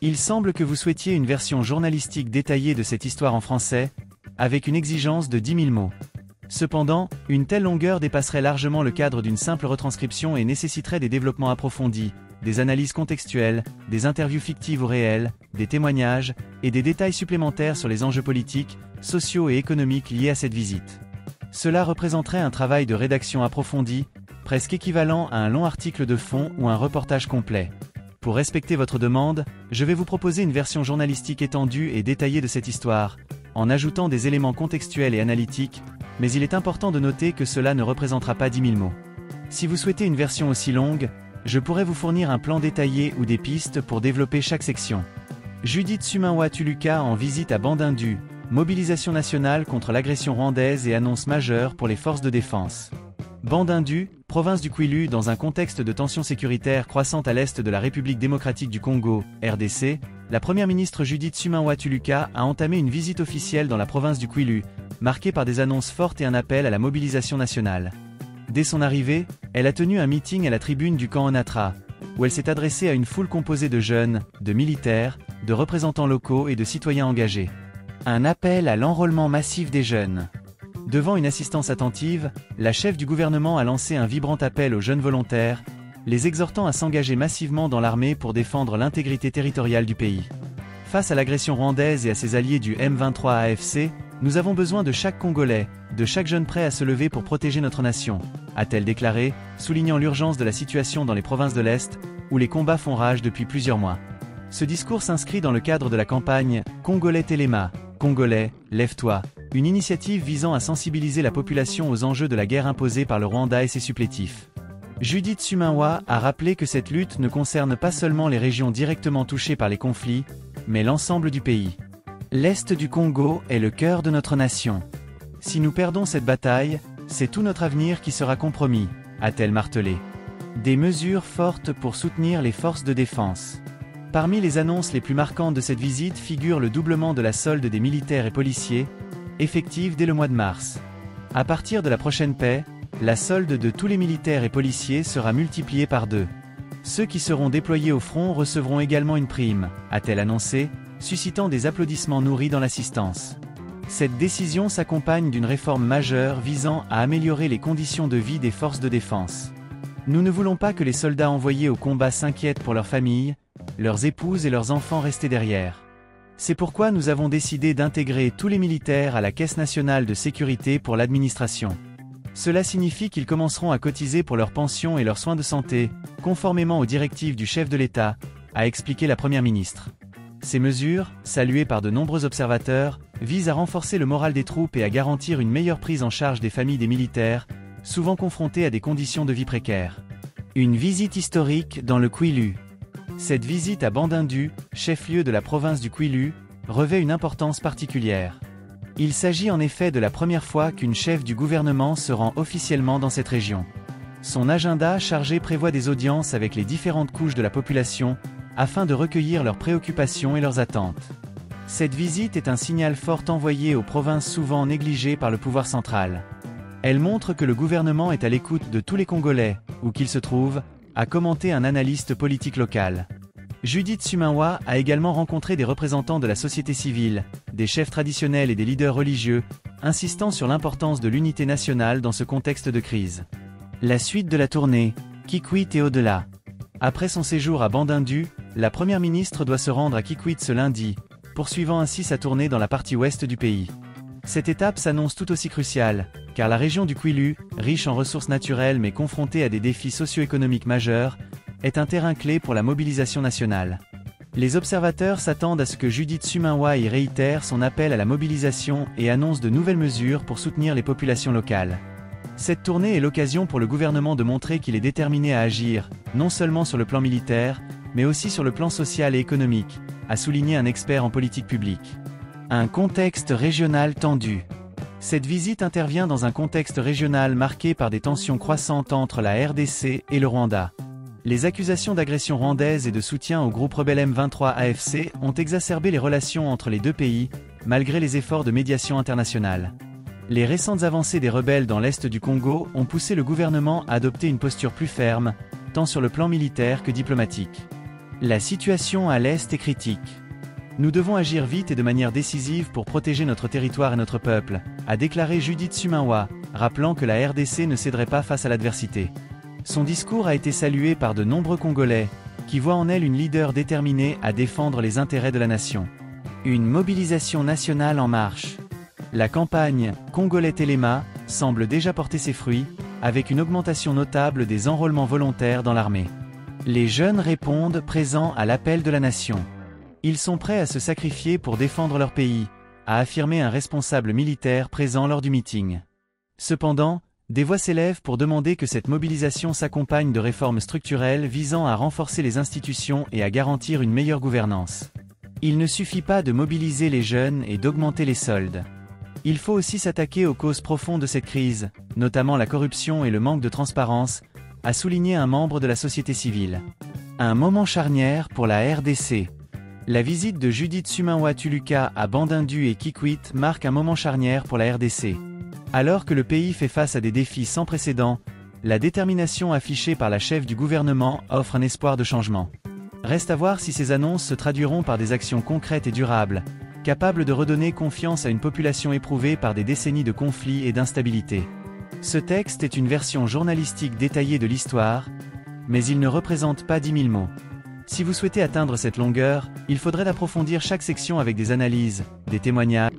Il semble que vous souhaitiez une version journalistique détaillée de cette histoire en français, avec une exigence de 10 000 mots. Cependant, une telle longueur dépasserait largement le cadre d'une simple retranscription et nécessiterait des développements approfondis, des analyses contextuelles, des interviews fictives ou réelles, des témoignages, et des détails supplémentaires sur les enjeux politiques, sociaux et économiques liés à cette visite. Cela représenterait un travail de rédaction approfondi, presque équivalent à un long article de fond ou un reportage complet. Pour respecter votre demande, je vais vous proposer une version journalistique étendue et détaillée de cette histoire, en ajoutant des éléments contextuels et analytiques, mais il est important de noter que cela ne représentera pas 10 000 mots. Si vous souhaitez une version aussi longue, je pourrais vous fournir un plan détaillé ou des pistes pour développer chaque section. Judith Suminwa Tuluka en visite à Bandundu, mobilisation nationale contre l'agression rwandaise et annonce majeure pour les forces de défense. Bandundu, province du Kwilu, dans un contexte de tensions sécuritaires croissantes à l'est de la République démocratique du Congo, RDC, la première ministre Judith Suminwa Tuluka a entamé une visite officielle dans la province du Kwilu, marquée par des annonces fortes et un appel à la mobilisation nationale. Dès son arrivée, elle a tenu un meeting à la tribune du camp Onatra, où elle s'est adressée à une foule composée de jeunes, de militaires, de représentants locaux et de citoyens engagés. Un appel à l'enrôlement massif des jeunes. Devant une assistance attentive, la chef du gouvernement a lancé un vibrant appel aux jeunes volontaires, les exhortant à s'engager massivement dans l'armée pour défendre l'intégrité territoriale du pays. Face à l'agression rwandaise et à ses alliés du M23 AFC, nous avons besoin de chaque Congolais, de chaque jeune prêt à se lever pour protéger notre nation, a-t-elle déclaré, soulignant l'urgence de la situation dans les provinces de l'Est, où les combats font rage depuis plusieurs mois. Ce discours s'inscrit dans le cadre de la campagne « Congolais Téléma », Congolais, lève-toi, une initiative visant à sensibiliser la population aux enjeux de la guerre imposée par le Rwanda et ses supplétifs. Judith Suminwa a rappelé que cette lutte ne concerne pas seulement les régions directement touchées par les conflits, mais l'ensemble du pays. L'Est du Congo est le cœur de notre nation. Si nous perdons cette bataille, c'est tout notre avenir qui sera compromis, a-t-elle martelé. Des mesures fortes pour soutenir les forces de défense. Parmi les annonces les plus marquantes de cette visite figure le doublement de la solde des militaires et policiers, effective dès le mois de mars. À partir de la prochaine paix, la solde de tous les militaires et policiers sera multipliée par 2. Ceux qui seront déployés au front recevront également une prime, a-t-elle annoncé, suscitant des applaudissements nourris dans l'assistance. Cette décision s'accompagne d'une réforme majeure visant à améliorer les conditions de vie des forces de défense. Nous ne voulons pas que les soldats envoyés au combat s'inquiètent pour leurs familles, leurs épouses et leurs enfants restés derrière. C'est pourquoi nous avons décidé d'intégrer tous les militaires à la Caisse nationale de sécurité pour l'administration. Cela signifie qu'ils commenceront à cotiser pour leurs pensions et leurs soins de santé, conformément aux directives du chef de l'État, a expliqué la Première ministre. Ces mesures, saluées par de nombreux observateurs, visent à renforcer le moral des troupes et à garantir une meilleure prise en charge des familles des militaires, souvent confrontés à des conditions de vie précaires. Une visite historique dans le Kwilu. Cette visite à Bandundu, chef-lieu de la province du Kwilu, revêt une importance particulière. Il s'agit en effet de la première fois qu'une chef du gouvernement se rend officiellement dans cette région. Son agenda chargé prévoit des audiences avec les différentes couches de la population, afin de recueillir leurs préoccupations et leurs attentes. Cette visite est un signal fort envoyé aux provinces souvent négligées par le pouvoir central. Elle montre que le gouvernement est à l'écoute de tous les Congolais, où qu'ils se trouvent, a commenté un analyste politique local. Judith Suminwa a également rencontré des représentants de la société civile, des chefs traditionnels et des leaders religieux, insistant sur l'importance de l'unité nationale dans ce contexte de crise. La suite de la tournée, Kikwit et au-delà. Après son séjour à Bandundu, la première ministre doit se rendre à Kikwit ce lundi, poursuivant ainsi sa tournée dans la partie ouest du pays. Cette étape s'annonce tout aussi cruciale, car la région du Kwilu, riche en ressources naturelles mais confrontée à des défis socio-économiques majeurs, est un terrain clé pour la mobilisation nationale. Les observateurs s'attendent à ce que Judith Suminwa y réitère son appel à la mobilisation et annonce de nouvelles mesures pour soutenir les populations locales. Cette tournée est l'occasion pour le gouvernement de montrer qu'il est déterminé à agir, non seulement sur le plan militaire, mais aussi sur le plan social et économique, a souligné un expert en politique publique. Un contexte régional tendu. Cette visite intervient dans un contexte régional marqué par des tensions croissantes entre la RDC et le Rwanda. Les accusations d'agression rwandaise et de soutien au groupe rebelle M23 AFC ont exacerbé les relations entre les deux pays, malgré les efforts de médiation internationale. Les récentes avancées des rebelles dans l'est du Congo ont poussé le gouvernement à adopter une posture plus ferme, tant sur le plan militaire que diplomatique. La situation à l'Est est critique. Nous devons agir vite et de manière décisive pour protéger notre territoire et notre peuple, a déclaré Judith Suminwa, rappelant que la RDC ne céderait pas face à l'adversité. Son discours a été salué par de nombreux Congolais, qui voient en elle une leader déterminée à défendre les intérêts de la nation. Une mobilisation nationale en marche. La campagne « Congolais Téléma » semble déjà porter ses fruits, avec une augmentation notable des enrôlements volontaires dans l'armée. Les jeunes répondent présents à l'appel de la nation. Ils sont prêts à se sacrifier pour défendre leur pays, a affirmé un responsable militaire présent lors du meeting. Cependant, des voix s'élèvent pour demander que cette mobilisation s'accompagne de réformes structurelles visant à renforcer les institutions et à garantir une meilleure gouvernance. Il ne suffit pas de mobiliser les jeunes et d'augmenter les soldes. Il faut aussi s'attaquer aux causes profondes de cette crise, notamment la corruption et le manque de transparence, a souligné un membre de la société civile. Un moment charnière pour la RDC. La visite de Judith Suminwa Tuluka à Bandundu et Kikwit marque un moment charnière pour la RDC. Alors que le pays fait face à des défis sans précédent, la détermination affichée par la chef du gouvernement offre un espoir de changement. Reste à voir si ces annonces se traduiront par des actions concrètes et durables, capables de redonner confiance à une population éprouvée par des décennies de conflits et d'instabilité. Ce texte est une version journalistique détaillée de l'histoire, mais il ne représente pas 10 000 mots. Si vous souhaitez atteindre cette longueur, il faudrait approfondir chaque section avec des analyses, des témoignages,